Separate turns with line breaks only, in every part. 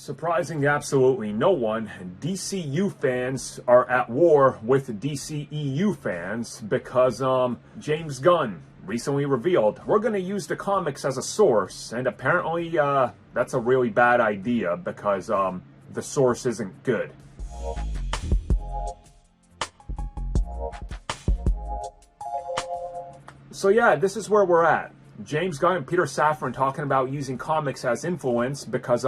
Surprising absolutely no one, DCU fans are at war with DCEU fans because James Gunn recently revealed we're going to use the comics as a source, and apparently that's a really bad idea because the source isn't good. So yeah, this is where we're at. James Gunn and Peter Safran talking about using comics as influence because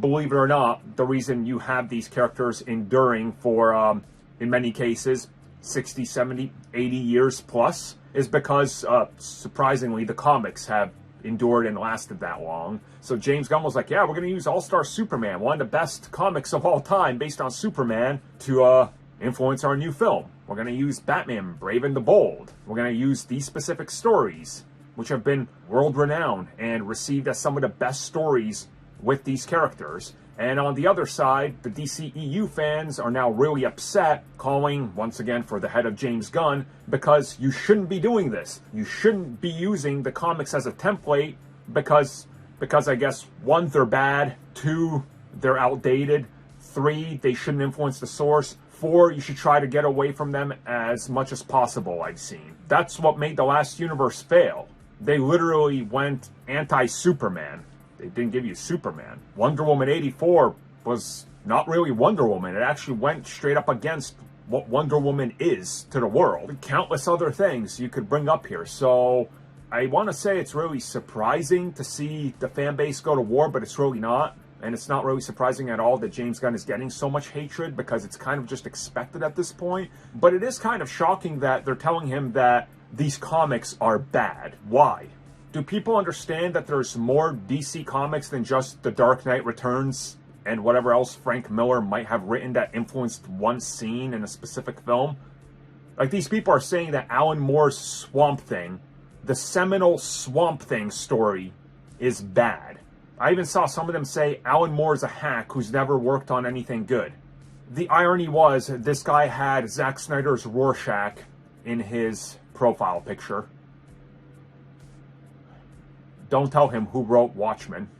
believe it or not, the reason you have these characters enduring for, in many cases, 60, 70, 80 years plus, is because, surprisingly, the comics have endured and lasted that long. So James Gunn was like, yeah, we're going to use All-Star Superman, one of the best comics of all time, based on Superman, to influence our new film. We're going to use Batman, Brave and the Bold. We're going to use these specific stories, which have been world-renowned and received as some of the best stories with these characters. And on the other side, the DCEU fans are now really upset, calling once again for the head of James Gunn, because you shouldn't be doing this. You shouldn't be using the comics as a template because I guess 1, they're bad, 2, they're outdated, 3, they shouldn't influence the source, 4, you should try to get away from them as much as possible, I've seen. That's what made the last universe fail. They literally went anti-Superman. They didn't give you Superman. Wonder Woman 84 was not really Wonder Woman. It actually went straight up against what Wonder Woman is to the world. Countless other things you could bring up here. So I want to say it's really surprising to see the fan base go to war, but it's really not. And it's not really surprising at all that James Gunn is getting so much hatred because it's kind of just expected at this point. But it is kind of shocking that they're telling him that these comics are bad. Why? Do people understand that there's more DC comics than just The Dark Knight Returns and whatever else Frank Miller might have written that influenced one scene in a specific film? Like, these people are saying that Alan Moore's Swamp Thing, the seminal Swamp Thing story, is bad. I even saw some of them say Alan Moore's a hack who's never worked on anything good. The irony was, this guy had Zack Snyder's Rorschach in his profile picture. Don't tell him who wrote Watchmen.